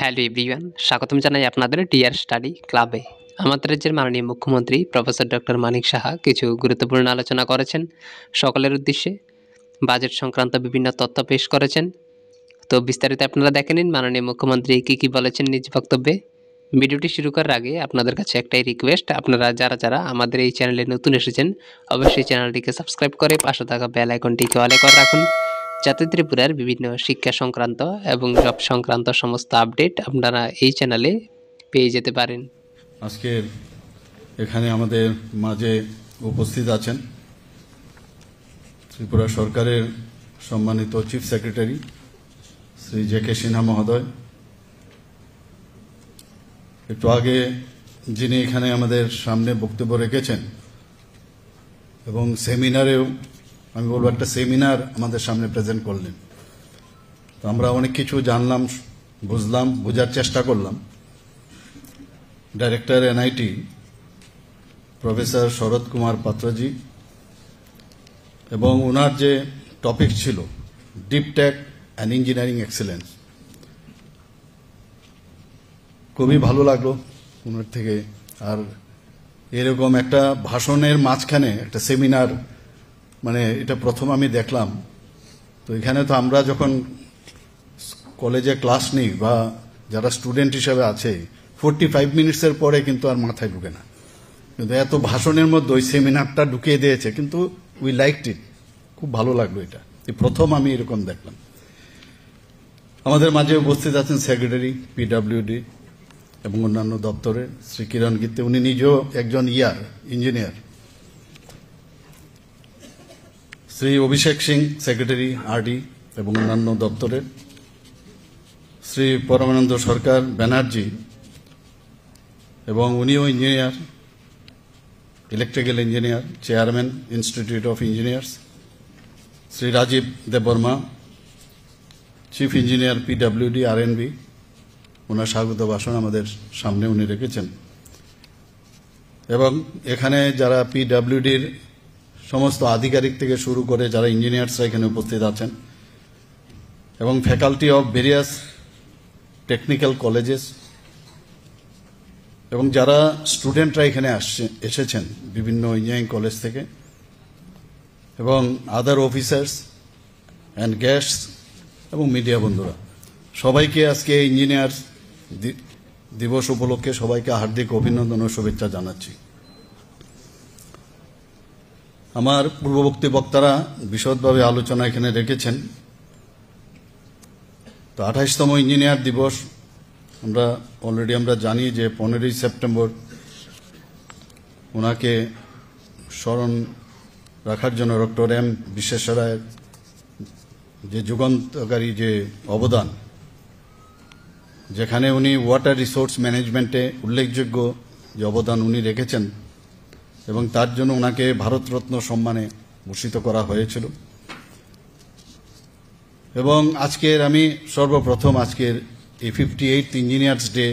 Hello everyone, স্বাগতম জানাই আপনাদের ডিয়ার স্টাডি ক্লাবে। আমাদের রাজ্যের মাননীয় মুখ্যমন্ত্রী প্রফেসর ডক্টর মানিক সাহা কিছু গুরুত্বপূর্ণ আলোচনা করেছেন সকলের উদ্দেশ্যে। বাজেট সংক্রান্ত বিভিন্ন তথ্য পেশ করেছেন। তো বিস্তারিত আপনারা দেখে নিন মাননীয় মুখ্যমন্ত্রী কী বলেছেন নিজ বক্তব্যে। ভিডিওটি শুরু করার আগে আপনাদের কাছে একটাই রিকোয়েস্ট, আপনারা যারা আমাদের এই চ্যানেলে নতুন এসেছেন অবশ্যই চ্যানেলটিকে সাবস্ক্রাইব করে পাশে থাকা বেল আইকনটিকে অলে করে রাখুন, যাতে ত্রিপুরার বিভিন্ন শিক্ষা সংক্রান্ত এবং জব সংক্রান্ত সমস্ত আপডেট আপনারা এই চ্যানেলে পেয়ে যেতে পারেন। আজকে এখানে আমাদের মাঝে উপস্থিত আছেন ত্রিপুরা সরকারের সম্মানিত চিফ সেক্রেটারি শ্রী জে.কে. সিনহা মহোদয়। একটু আগে যিনি এখানে আমাদের সামনে বক্তব্য রেখেছেন এবং সেমিনারেও আমি বলবো একটা সেমিনার আমাদের সামনে প্রেজেন্ট করলেন। তো আমরা অনেক কিছু জানলাম, বুঝলাম, বোঝার চেষ্টা করলাম। ডাইরেক্টর এনআইটি প্রফেসর শরৎ কুমার পাত্রজি এবং ওনার যে টপিক ছিল deep tech and engineering excellence, খুবই ভালো লাগলো ওনার থেকে। আর এরকম একটা ভাষণের মাঝখানে একটা সেমিনার, মানে এটা প্রথম আমি দেখলাম। তো এখানে তো আমরা যখন কলেজে ক্লাস নিই বা যারা স্টুডেন্ট হিসেবে আছে 45 মিনিটসের পরে কিন্তু আর মাথায় ঢুকে না, কিন্তু এত ভাষণের মধ্যে ওই সেমিনারটা ঢুকিয়ে দিয়েছে। কিন্তু উই লাইকড ইট, খুব ভালো লাগলো। এটা এই প্রথম আমি এরকম দেখলাম। আমাদের মাঝে উপস্থিত আছেন সেক্রেটারি পিডব্লিউডি এবং অন্যান্য দপ্তরের শ্রী কিরণ গীতে, উনি নিজেও একজন engineer. Shri Abhishek Singh secretary RD এবং অন্যান্য দপ্তরের, শ্রী পরমানন্দ সরকার ব্যানার্জি এবং উনিও engineer, electrical engineer, chairman institute of engineers, Shri Rajib Debbarma chief engineer PWD RNB. ওনার স্বাগত ভাষণ আমাদের সামনে উনি রেখেছেন। এবং এখানে যারা পিডব্লিউডির সমস্ত আধিকারিক থেকে শুরু করে যারা ইঞ্জিনিয়ার্সরা এখানে উপস্থিত আছেন এবং faculty of various technical colleges এবং যারা স্টুডেন্টরা এখানে এসেছেন বিভিন্ন ইঞ্জিনিয়ারিং কলেজ থেকে এবং আদার অফিসার্স অ্যান্ড গেস্টস এবং মিডিয়া বন্ধুরা, সবাইকে আজকে ইঞ্জিনিয়ার দিবস উপলক্ষে সবাইকে হার্দিক অভিনন্দন ও শুভেচ্ছা জানাচ্ছি। আমার পূর্ববর্তী বক্তারা বিশদভাবে আলোচনা এখানে রেখেছেন। তো 28তম ইঞ্জিনিয়ার দিবস আমরা অলরেডি জানি যে 15ই সেপ্টেম্বর ওনাকে স্মরণ রাখার জন্য ডক্টর এম বিশ্বেশ্বরায়ের যে যুগান্তকারী যে অবদান, যেখানে উনি ওয়াটার রিসোর্স ম্যানেজমেন্টে উল্লেখযোগ্য যে অবদান উনি রেখেছেন এবং তার জন্য ওনাকে ভারতরত্ন সম্মানে ভূষিত করা হয়েছিল। এবং আজকের আমি সর্বপ্রথম আজকের এই 58th ইঞ্জিনিয়ার্স ডে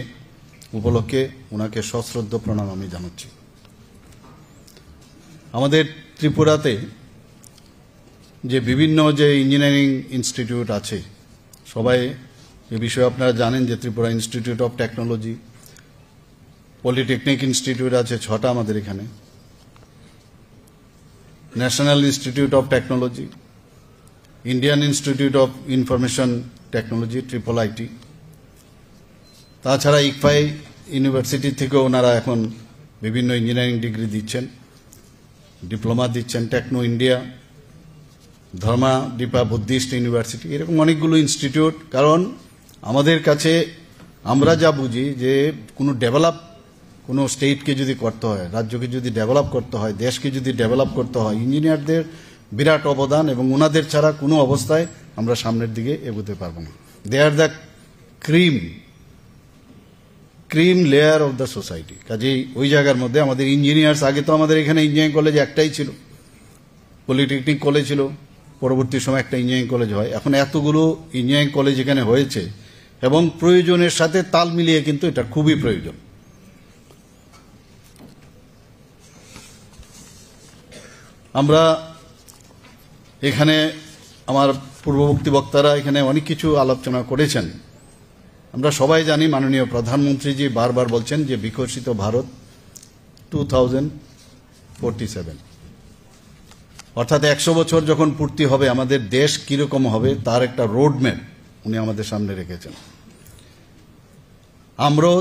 উপলক্ষে ওনাকে সশ্রদ্ধ প্রণাম আমি জানাচ্ছি। আমাদের ত্রিপুরাতে যে বিভিন্ন যে ইঞ্জিনিয়ারিং ইনস্টিটিউট আছে, সবাই এ বিষয়ে আপনারা জানেন যে Tripura institute of technology, polytechnic institute আছে 6টা আমাদের এখানে, national institute of technology, Indian institute of information technology IIIT, তাছাড়া ইকফাই ইউনিভার্সিটি থেকেও ওনারা এখন বিভিন্ন ইঞ্জিনিয়ারিং ডিগ্রি দিচ্ছেন, ডিপ্লোমা দিচ্ছেন, টেকনো ইন্ডিয়া, ধর্মা দীপা বুদ্ধিস্ট ইউনিভার্সিটি, এরকম অনেকগুলো ইনস্টিটিউট। কারণ আমাদের কাছে আমরা যা বুঝি যে কোনো স্টেটকে যদি করতে হয়, রাজ্যকে যদি ডেভেলপ করতে হয়, দেশকে যদি ডেভেলপ করতে হয়, ইঞ্জিনিয়ারদের বিরাট অবদান, এবং ওনাদের ছাড়া কোনো অবস্থায় আমরা সামনের দিকে এগোতে পারবো না। They are the cream layer of the society. কাজেই ওই জায়গার মধ্যে আমাদের ইঞ্জিনিয়ার্স, আগে তো আমাদের এখানে ইঞ্জিনিয়ারিং কলেজ একটাই ছিল, পলিটেকনিক কলেজ ছিল, পরবর্তী সময় একটা ইঞ্জিনিয়ারিং কলেজ হয়। এখন এতগুলো ইঞ্জিনিয়ারিং কলেজ এখানে হয়েছে এবং প্রয়োজনের সাথে তাল মিলিয়ে কিন্তু এটা খুবই প্রয়োজন। আমরা এখানে আমার পূর্ববর্তী বক্তারা এখানে অনেক কিছু আলোচনা করেছেন। আমরা সবাই জানি মাননীয় প্রধানমন্ত্রীজি বারবার বলছেন যে বিকশিত ভারত 2047, অর্থাৎ 100 বছর যখন পূর্তি হবে আমাদের দেশ কিরকম হবে তার একটা রোড ম্যাপ উনি আমাদের সামনে রেখেছেন। আমরাও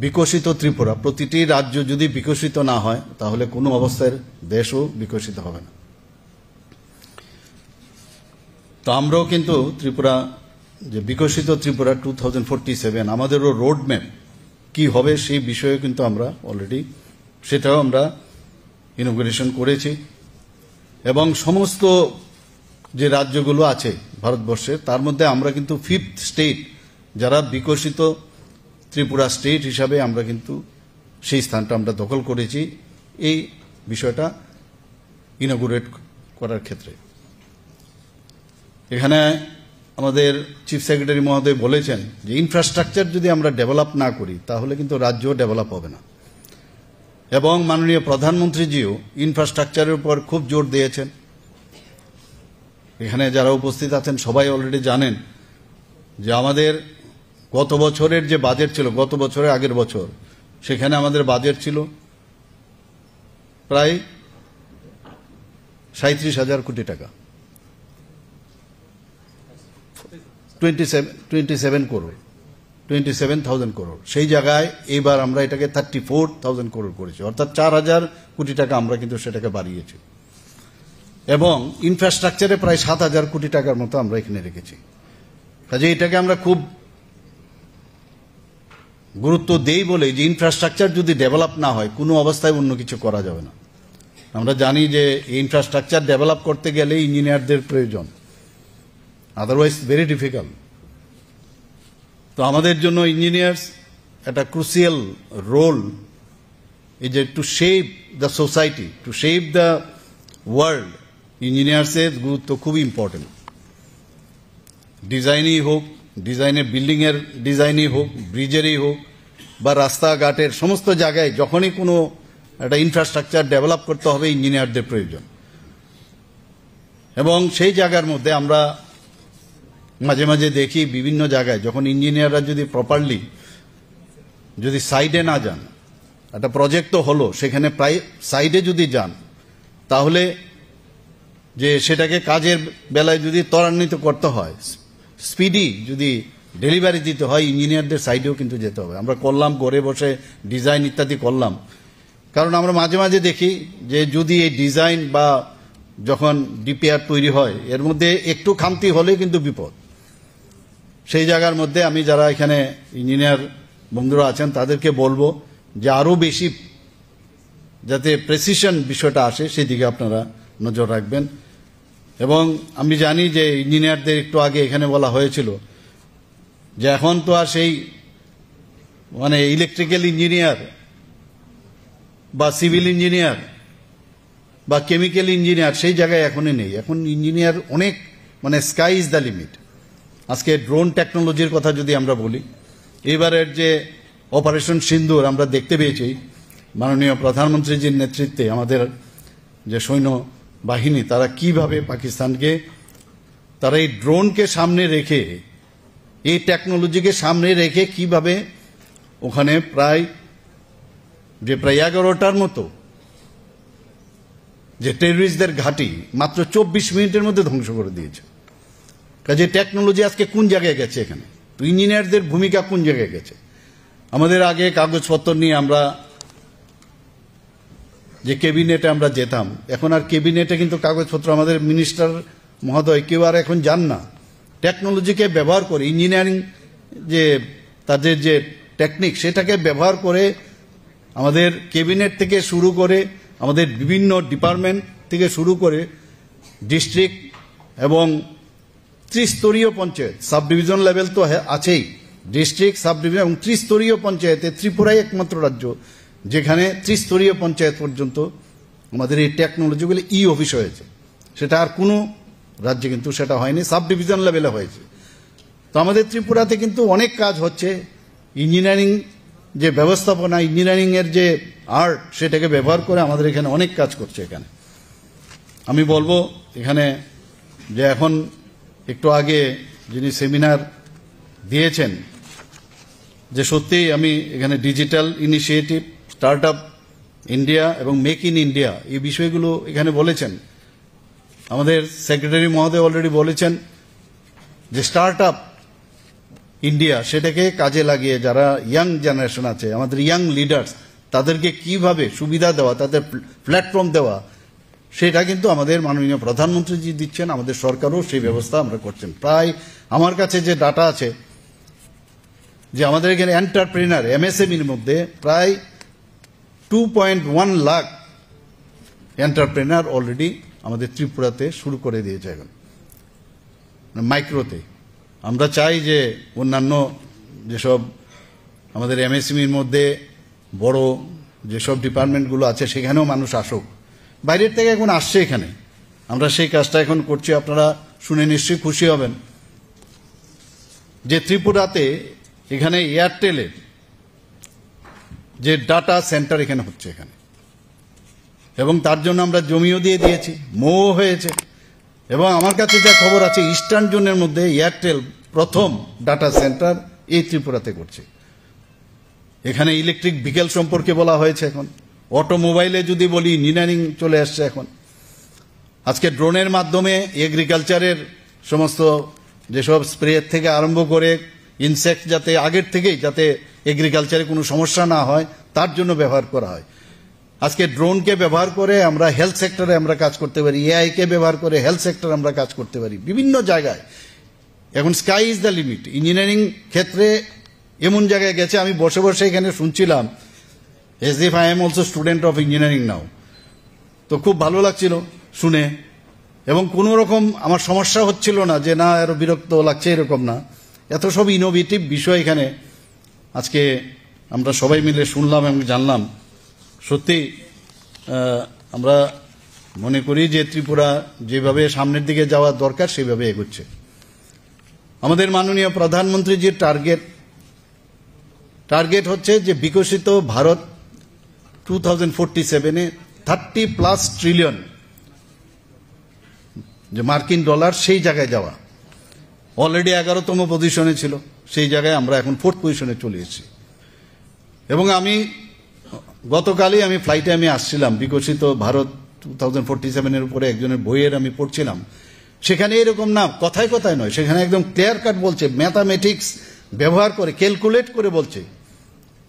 বিকশিত ত্রিপুরা, প্রতিটি রাজ্য যদি বিকশিত না হয় তাহলে কোনো অবস্থায় দেশও বিকশিত হবে না। তো আমরাও কিন্তু ত্রিপুরা, যে বিকশিত ত্রিপুরা 2047 আমাদেরও রোড ম্যাপ কি হবে সেই বিষয়ে কিন্তু আমরা অলরেডি সেটাও আমরা ইনোগ্রেশন করেছি, এবং সমস্ত যে রাজ্যগুলো আছে ভারতবর্ষের তার মধ্যে আমরা কিন্তু 5th স্টেট যারা বিকশিত ত্রিপুরা স্টেট হিসাবে আমরা কিন্তু সেই স্থানটা আমরা দখল করেছি এই বিষয়টা ইনোগ্রেট করার ক্ষেত্রে। এখানে আমাদের চিফ সেক্রেটারি মহোদয় বলেছেন যে ইনফ্রাস্ট্রাকচার যদি আমরা ডেভেলপ না করি তাহলে কিন্তু রাজ্য ডেভেলপ হবে না, এবং মাননীয় প্রধানমন্ত্রীজিও ইনফ্রাস্ট্রাকচারের উপর খুব জোর দিয়েছেন। এখানে যারা উপস্থিত আছেন সবাই অলরেডি জানেন যে আমাদের গত বছরের যে বাজেট ছিল, গত বছরের আগের বছর, সেখানে আমাদের বাজেট ছিল প্রায় 37,000 কোটি টাকা, 27 করোড়, 27,000 করোড়। সেই জায়গায় এইবার আমরা এটাকে 34,000 করোড় করেছি, অর্থাৎ 4,000 কোটি টাকা আমরা কিন্তু সেটাকে বাড়িয়েছি, এবং ইনফ্রাস্ট্রাকচারে প্রায় 7,000 কোটি টাকার মতো আমরা এখানে রেখেছি। কাজে এটাকে আমরা খুব গুরুত্ব দেই বলে যে ইনফ্রাস্ট্রাকচার যদি ডেভেলপ না হয় কোনো অবস্থায় অন্য কিছু করা যাবে না। আমরা জানি যে ইনফ্রাস্ট্রাকচার ডেভেলপ করতে গেলে ইঞ্জিনিয়ারদের প্রয়োজন, আদারওয়াইজ ভেরি ডিফিকাল্ট। তো আমাদের জন্য ইঞ্জিনিয়ার্স একটা ক্রুশিয়াল রোল, এই যে to shape the society, to shape the world, ইঞ্জিনিয়ার্সের গুরুত্ব খুবই ইম্পর্টেন্ট। ডিজাইনই হোক, ডিজাইনের বিল্ডিংয়ের ডিজাইনই হোক, ব্রিজেরই হোক বা রাস্তাঘাটের সমস্ত জায়গায় যখনই কোনো একটা ইনফ্রাস্ট্রাকচার ডেভেলপ করতে হবে ইঞ্জিনিয়ারদের প্রয়োজন। এবং সেই জায়গার মধ্যে আমরা মাঝে মাঝে দেখি বিভিন্ন জায়গায় যখন ইঞ্জিনিয়াররা যদি প্রপারলি যদি সাইডে না যান, একটা প্রজেক্ট তো হলো, সেখানে প্রায় সাইডে যদি যান তাহলে যে সেটাকে কাজের বেলায় যদি ত্বরান্বিত করতে হয়, স্পিডি যদি ডেলিভারি দিতে হয়, ইঞ্জিনিয়ারদের সাইডেও কিন্তু যেতে হবে। আমরা করলাম ঘরে বসে ডিজাইন ইত্যাদি করলাম, কারণ আমরা মাঝে মাঝে দেখি যে যদি এই ডিজাইন বা যখন ডিপিআর তৈরি হয় এর মধ্যে একটু খামতি হলে কিন্তু বিপদ। সেই জায়গার মধ্যে আমি যারা এখানে ইঞ্জিনিয়ার বন্ধুরা আছেন তাদেরকে বলবো যে আরও বেশি যাতে প্রেসিশন বিষয়টা আসে সেদিকে আপনারা নজর রাখবেন। এবং আমি জানি যে ইঞ্জিনিয়ারদের একটু আগে এখানে বলা হয়েছিল যে এখন তো আর সেই মানে ইলেকট্রিক্যাল ইঞ্জিনিয়ার বা সিভিল ইঞ্জিনিয়ার বা কেমিক্যাল ইঞ্জিনিয়ার সেই জায়গায় এখনই নেই। এখন ইঞ্জিনিয়ার অনেক, মানে স্কাই ইজ দ্য লিমিট। আজকে ড্রোন টেকনোলজির কথা যদি আমরা বলি, এবারের যে অপারেশন সিন্দুর আমরা দেখতে পেয়েছি মাননীয় প্রধানমন্ত্রীজির নেতৃত্বে আমাদের যে সৈন্য বাহিনী তারা কিভাবে পাকিস্তানকে, তারা এই ড্রোনকে সামনে রেখে, এই টেকনোলজিকে সামনে রেখে কিভাবে ওখানে প্রায় 11টার মতো যে টেররিস্টদের ঘাঁটি মাত্র 24 মিনিটের মধ্যে ধ্বংস করে দিয়েছে। কাজে টেকনোলজি আজকে কোন জায়গায় গেছে, এখানে তো ইঞ্জিনিয়ারদের ভূমিকা কোন জায়গায় গেছে। আমাদের আগে কাগজপত্র নিয়ে আমরা যে ক্যাবিনেটে আমরা যেতাম, এখন আর ক্যাবিনেটে কিন্তু কাগজপত্র আমাদের মিনিস্টার মহোদয় কেউ আর এখন যান না। টেকনোলজিকে ব্যবহার করে, ইঞ্জিনিয়ারিং যে তাদের যে টেকনিক সেটাকে ব্যবহার করে আমাদের ক্যাবিনেট থেকে শুরু করে আমাদের বিভিন্ন ডিপার্টমেন্ট থেকে শুরু করে ডিস্ট্রিক্ট এবং ত্রিস্তরীয় পঞ্চায়েত, সাব ডিভিশন লেভেল তো আছেই, ডিস্ট্রিক্ট, সাব ডিভিশন এবং ত্রিস্তরীয় পঞ্চায়েতে ত্রিপুরাই একমাত্র রাজ্য যেখানে ত্রিস্তরীয় পঞ্চায়েত পর্যন্ত আমাদের এই টেকনোলজিগুলি অফিস হয়েছে। সেটা আর কোনো রাজ্যে কিন্তু সেটা হয়নি, সাব ডিভিশন লেভেলে হয়েছে। তো আমাদের ত্রিপুরাতে কিন্তু অনেক কাজ হচ্ছে। ইঞ্জিনিয়ারিং যে ব্যবস্থাপনা, ইঞ্জিনিয়ারিং এর যে আর্ট, সেটাকে ব্যবহার করে আমাদের এখানে অনেক কাজ করছে। এখানে আমি বলবো এখানে যে এখন একটু আগে যিনি সেমিনার দিয়েছেন যে সত্যি আমি এখানে digital initiative, start up India এবং মেক ইন ইন্ডিয়া এই বিষয়গুলো এখানে বলেছেন। আমাদের সেক্রেটারি মহোদয় অলরেডি বলেছেন যে স্টার্ট আপ ইন্ডিয়া সেটাকে কাজে লাগিয়ে যারা ইয়াং জেনারেশন আছে, আমাদের ইয়াং লিডার্স, তাদেরকে কিভাবে সুবিধা দেওয়া, তাদের প্ল্যাটফর্ম দেওয়া, সেটা কিন্তু আমাদের মাননীয় প্রধানমন্ত্রীজি দিচ্ছেন, আমাদের সরকারও সেই ব্যবস্থা আমরা করছেন। প্রায় আমার কাছে যে ডাটা আছে যে আমাদের এখানে এন্টারপ্রেনার এমএসএমইর মধ্যে প্রায় 2.1 লাখ এন্টারপ্রেনার অলরেডি আমাদের ত্রিপুরাতে শুরু করে দিয়েছে এখন মাইক্রোতে। আমরা চাই যে অন্যান্য যেসব আমাদের এমএসএমইর মধ্যে বড় যেসব ডিপার্টমেন্টগুলো আছে সেখানেও মানুষ আসুক, বাইরের থেকে এখন আসছে এখানে, আমরা সেই কাজটা এখন করছি। আপনারা শুনে নিশ্চয়ই খুশি হবেন যে ত্রিপুরাতে এখানে এয়ারটেলের যে ডাটা সেন্টার এখানে হচ্ছে এখানে, এবং তার জন্য আমরা জমিও দিয়ে দিয়েছি, মৌ হয়েছে। এবং আমার কাছে যা খবর আছে ইস্টার্ন জোনের মধ্যে এয়ারটেল প্রথম ডাটা সেন্টার এই ত্রিপুরাতে করছে। এখানে ইলেকট্রিক ভেহিকেল সম্পর্কে বলা হয়েছে, এখন অটোমোবাইলে যদি বলি ইঞ্জিনিয়ারিং চলে আসছে এখন। আজকে ড্রোনের মাধ্যমে এগ্রিকালচারের সমস্ত যেসব স্প্রে থেকে আরম্ভ করে ইনসেক্ট যাতে আগের থেকেই যাতে এগ্রিকালচারে কোনো সমস্যা না হয় তার জন্য ব্যবহার করা হয়। আজকে ড্রোনকে ব্যবহার করে আমরা হেলথ সেক্টরে আমরা কাজ করতে পারি, এআইকে ব্যবহার করে হেলথ সেক্টরে আমরা কাজ করতে পারি বিভিন্ন জায়গায়। এখন sky is the limit. Engineering ক্ষেত্রে এমন জায়গায় গেছে, আমি বসে বসে এখানে শুনছিলাম as if I am also student of engineering now. তো খুব ভালো লাগছিল শুনে, এবং কোনো রকম আমার সমস্যা হচ্ছিল না যে না আরো বিরক্ত লাগছে, এরকম না। এত সব ইনোভেটিভ বিষয় এখানে আজকে আমরা সবাই মিলে শুনলাম এবং জানলাম। সত্যি আমরা মনে করি যে ত্রিপুরা যেভাবে সামনের দিকে যাওয়া দরকার সেভাবে এগোচ্ছে। আমাদের মাননীয় প্রধানমন্ত্রীজির টার্গেট হচ্ছে যে বিকশিত ভারত 2047-এ 30+ ট্রিলিয়ন যে মার্কিন ডলার সেই জায়গায় যাওয়া। অলরেডি 11তম পজিশনে ছিল, সেই জায়গায় আমরা এখন 4th পজিশনে চলে এসেছি। এবং আমি গতকালই আমি ফ্লাইটে আমি আসছিলাম, বিকশিত ভারত 2047-এর উপরে একজনের বইয়ের আমি পড়ছিলাম। সেখানে এরকম না কথায় কথায় নয়, সেখানে একদম ক্লিয়ার কাট বলছে, ম্যাথামেটিক্স ব্যবহার করে ক্যালকুলেট করে বলছে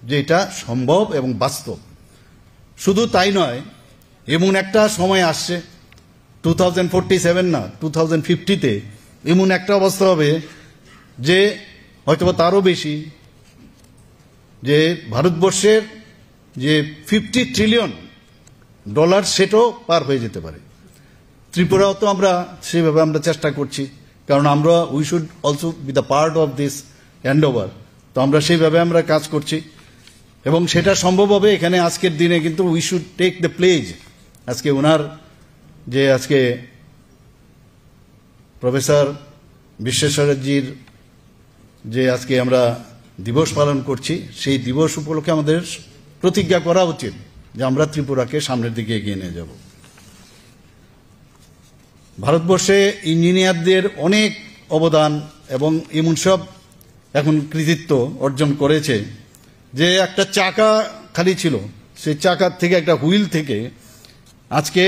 যে এটা সম্ভব এবং বাস্তব। শুধু তাই নয়, এমন একটা সময় আসছে 2047 না 2050-তে এমন একটা অবস্থা হবে যে হয়তোবা তারও বেশি, যে ভারতবর্ষের যে 50 ট্রিলিয়ন ডলার সেটাও পার হয়ে যেতে পারে। ত্রিপুরাও তো আমরা সেভাবে আমরা চেষ্টা করছি, কারণ আমরা we should also be the part of this hand over. তো আমরা সেইভাবে আমরা কাজ করছি এবং সেটা সম্ভব হবে এখানে আজকের দিনে। কিন্তু we should take the pledge. আজকে ওনার যে আজকে প্রফেসর বিশ্বেশ্বরজির যে আজকে আমরা দিবস পালন করছি, সেই দিবস উপলক্ষে আমাদের প্রতিজ্ঞা করা উচিত যে আমরা ত্রিপুরাকে সামনের দিকে এগিয়ে নিয়ে যাব। ভারতবর্ষে ইঞ্জিনিয়ারদের অনেক অবদান এবং এমন সব এখন কৃতিত্ব অর্জন করেছে যে একটা চাকা খালি ছিল, সেই চাকার থেকে একটা হুইল থেকে আজকে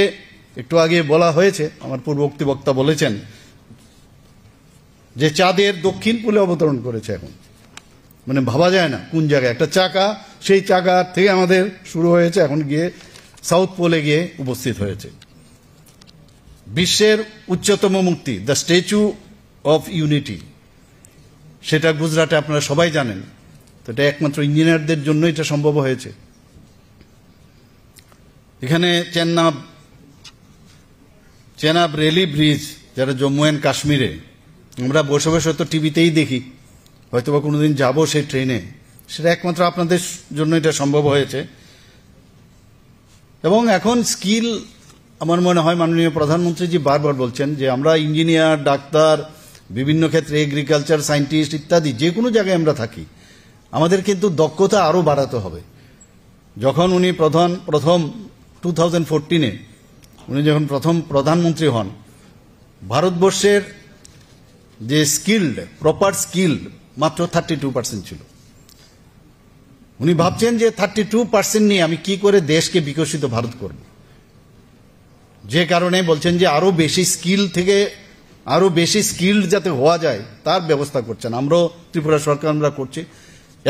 একটু আগে বলা হয়েছে, আমার পূর্ববর্তী বক্তা বলেছেন যে চাঁদের দক্ষিণ পোলে অবতরণ করেছে। এখন মানে ভাবা যায় না কোন জায়গায় একটা চাকা, সেই চাকা থেকে আমাদের শুরু হয়েছে, এখন গিয়ে সাউথ পোলে গিয়ে উপস্থিত হয়েছে। বিশ্বের উচ্চতম মূর্তি দ্য স্ট্যাচু অফ ইউনিটি, সেটা গুজরাটে আপনারা সবাই জানেন। তো এটা একমাত্র ইঞ্জিনিয়ারদের জন্য এটা সম্ভব হয়েছে। এখানে চেনাব রেলি ব্রিজ, যারা জম্মু অ্যান্ড কাশ্মীরে, আমরা বসে বসে তো টিভিতেই দেখি, হয়তো বা কোনোদিন যাবো সেই ট্রেনে, সেটা একমাত্র আপনাদের জন্য এটা সম্ভব হয়েছে। এবং এখন স্কিল, আমার মনে হয় মাননীয় প্রধানমন্ত্রীজি বারবার বলছেন যে আমরা ইঞ্জিনিয়ার, ডাক্তার, বিভিন্ন ক্ষেত্রে এগ্রিকালচার সায়েন্টিস্ট ইত্যাদি যে কোনো জায়গায় আমরা থাকি, আমাদের কিন্তু দক্ষতা আরও বাড়াতে হবে। যখন উনি প্রথম 2014-এ উনি যখন প্রথম প্রধানমন্ত্রী হন, ভারতবর্ষের যে স্কিল্ড প্রপার স্কিল মাত্র 32% ছিল। উনি ভাবছেন যে 32% নিয়ে আমি কি করে দেশকে বিকশিত ভারত করব, যে কারণে বলছেন যে আরো বেশি স্কিল থেকে আরো বেশি স্কিল্ড যাতে হওয়া যায় তার ব্যবস্থা করছেন। আমরাও ত্রিপুরা সরকার আমরা করছি।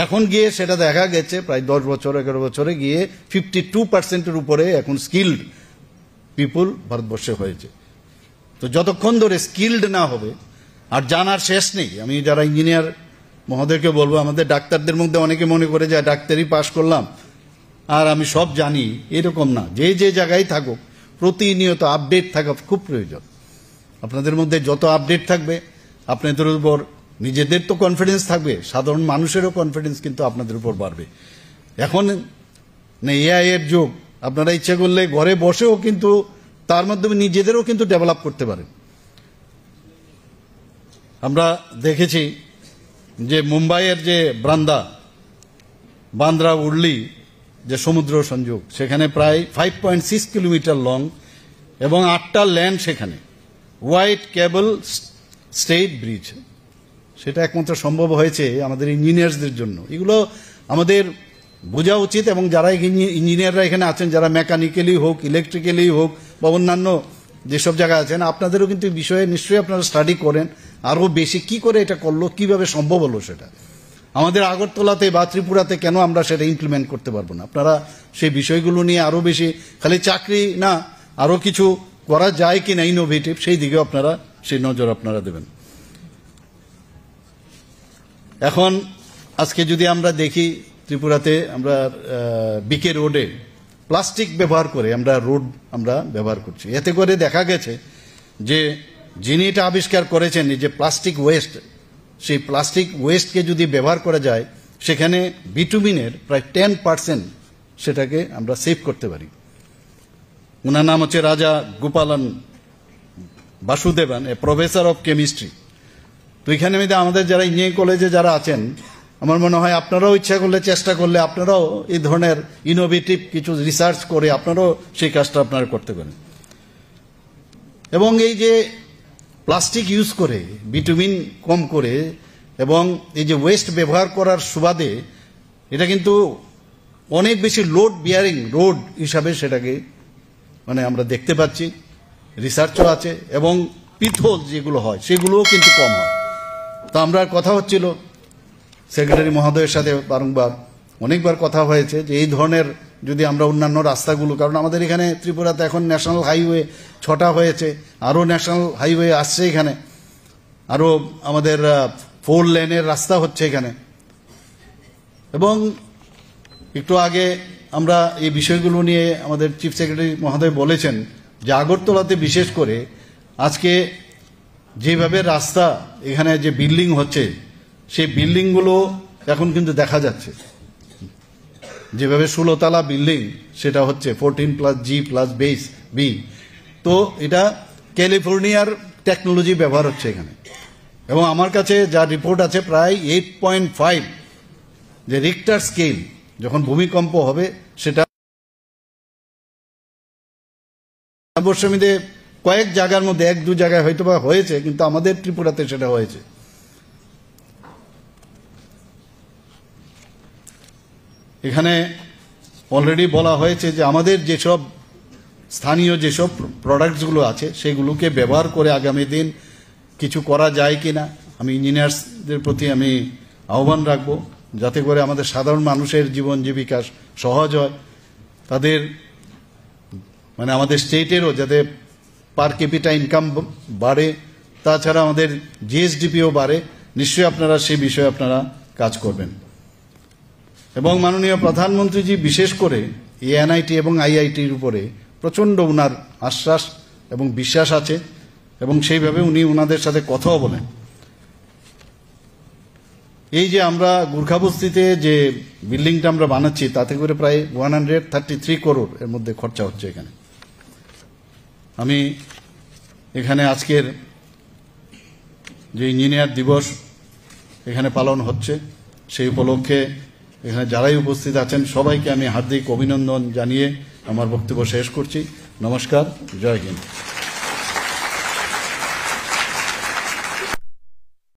এখন গিয়ে সেটা দেখা গেছে প্রায় 10 বছর 11 বছরে গিয়ে 52%-এর উপরে এখন স্কিল্ড পিপুল ভারতবর্ষে হয়েছে। তো যতক্ষণ ধরে স্কিল্ড না হবে, আর জানার শেষ নেই। আমি যারা ইঞ্জিনিয়ার মহোদয়কে বলবো, আমাদের ডাক্তারদের মধ্যে অনেকে মনে করে যে ডাক্তারি পাশ করলাম আর আমি সব জানি, এরকম না। যে যে জায়গায় থাকুক প্রতিনিয়ত আপডেট থাকা খুব প্রয়োজন। আপনাদের মধ্যে যত আপডেট থাকবে, আপনাদের উপর নিজেদের তো কনফিডেন্স থাকবে, সাধারণ মানুষেরও কনফিডেন্স কিন্তু আপনাদের উপর বাড়বে। এখন এআই এর যুগ, আপনারা ইচ্ছা করলে ঘরে বসেও কিন্তু তার মাধ্যমে নিজেদেরও কিন্তু ডেভেলপ করতে পারেন। আমরা দেখেছি যে মুম্বাইয়ের যে বান্দ্রা উর্লি যে সমুদ্র সংযোগ, সেখানে প্রায় 5.6 কিলোমিটার লং এবং 8টা ল্যান্ড, সেখানে হোয়াইট কেবল স্টেট ব্রিজ। সেটা একমাত্র সম্ভব হয়েছে আমাদের ইঞ্জিনিয়ার্সদের জন্য। এগুলো আমাদের বোঝা উচিত, এবং যারা ইঞ্জিনিয়াররা এখানে আছেন, যারা মেকানিক্যালি হোক, ইলেকট্রিক্যালি হোক বা অন্যান্য যেসব জায়গায় আছেন, আপনাদেরও কিন্তু বিষয়ে নিশ্চয়ই আপনারা স্টাডি করেন আরও বেশি কি করে এটা করলো, কিভাবে সম্ভব হলো সেটা। আমাদের আগরতলাতে বা ত্রিপুরাতে কেন আমরা সেটা ইমপ্লিমেন্ট করতে পারবো না? আপনারা সেই বিষয়গুলো নিয়ে আরও বেশি, খালি চাকরি না, আরও কিছু করা যায় কিনা ইনোভেটিভ, সেই দিকেও আপনারা সেই নজর আপনারা দেবেন। এখন আজকে যদি আমরা দেখি ত্রিপুরাতে, আমরা বিকে রোডে প্লাস্টিক ব্যবহার করে আমরা রোড আমরা ব্যবহার করছি। এতে করে দেখা গেছে যে যিনি এটা আবিষ্কার করেছেন, যে প্লাস্টিক ওয়েস্ট, সেই প্লাস্টিক ওয়েস্টকে যদি ব্যবহার করা যায়, সেখানে বিটুমিনের প্রায় 10% সেটাকে আমরা সেভ করতে পারি। ওনার নাম হচ্ছে Raja Gopalan Vasudevan, a professor of chemistry. তো এখানে আমাদের যারা ইঞ্জিনিয়ারিং কলেজে যারা আছেন, আমার মনে হয় আপনারাও ইচ্ছা করলে, চেষ্টা করলে, আপনারাও এই ধরনের ইনোভেটিভ কিছু রিসার্চ করে আপনারাও সেই কাজটা আপনারা করতে পারেন। এবং এই যে প্লাস্টিক ইউজ করে, বিটুমিন কম করে, এবং এই যে ওয়েস্ট ব্যবহার করার সুবাদে এটা কিন্তু অনেক বেশি লোড বিয়ারিং রোড হিসাবে সেটাকে আমরা দেখতে পাচ্ছি, রিসার্চও আছে, এবং পিথল যেগুলো হয় সেগুলোও কিন্তু কম হয়। তো আমরা কথা হচ্ছিল সেক্রেটারি মহোদয়ের সাথে বারংবার অনেকবার কথা হয়েছে যে এই ধরনের যদি আমরা অন্যান্য রাস্তাগুলো, কারণ আমাদের এখানে ত্রিপুরাতে এখন ন্যাশনাল হাইওয়ে 6টা হয়েছে, আরও ন্যাশনাল হাইওয়ে আসছে এখানে, আরও আমাদের 4 লেনের রাস্তা হচ্ছে এখানে। এবং একটু আগে আমরা এই বিষয়গুলো নিয়ে আমাদের চিফ সেক্রেটারি মহোদয় বলেছেন যে আগরতলাতে বিশেষ করে আজকে যেভাবে রাস্তা, এখানে যে বিল্ডিং হচ্ছে, সেই বিল্ডিংগুলো এখন কিন্তু দেখা যাচ্ছে, যেভাবে 16 তলা বিল্ডিং সেটা হচ্ছে 14+G+B। তো এটা ক্যালিফোর্নিয়ার টেকনোলজি ব্যবহার হচ্ছে এখানে। এবং আমার কাছে যা রিপোর্ট আছে, প্রায় 8.5 যে রিক্টার স্কেল, যখন ভূমিকম্প হবে সেটা বর্ষমিতে কয়েক জায়গার মধ্যে 1-2 জায়গায় হয়তো বা হয়েছে, কিন্তু আমাদের ত্রিপুরাতে সেটা হয়েছে। এখানে অলরেডি বলা হয়েছে যে আমাদের যেসব স্থানীয় যেসব প্রোডাক্টসগুলো আছে সেগুলোকে ব্যবহার করে আগামী দিন কিছু করা যায় কিনা, আমি ইঞ্জিনিয়ার্সদের প্রতি আমি আহ্বান রাখবো, যাতে করে আমাদের সাধারণ মানুষের জীবন জীবিকা সহজ হয়, তাদের আমাদের স্টেটেরও যাতে পার ক্যাপিটা ইনকাম বাড়ে, তাছাড়া আমাদের জিএসডিপিও বাড়ে। নিশ্চয়ই আপনারা সেই বিষয়ে আপনারা কাজ করবেন। এবং মাননীয় প্রধানমন্ত্রীজি বিশেষ করে এনআইটি এবং আইআইটির উপরে প্রচণ্ড উনার আশ্বাস এবং বিশ্বাস আছে, এবং সেইভাবে উনি ওনাদের সাথে কথাও বলেন। এই যে আমরা গুর্খাবস্তিতে যে বিল্ডিংটা আমরা বানাচ্ছি, তাতে করে প্রায় 133 করোড় এর মধ্যে খরচা হচ্ছে এখানে। আমি এখানে আজকের যে ইঞ্জিনিয়ার দিবস এখানে পালন হচ্ছে, সেই উপলক্ষে এখানে যারাই উপস্থিত আছেন সবাইকে আমি হার্দিক অভিনন্দন জানিয়ে আমার বক্তব্য শেষ করছি। নমস্কার, জয় হিন্দ।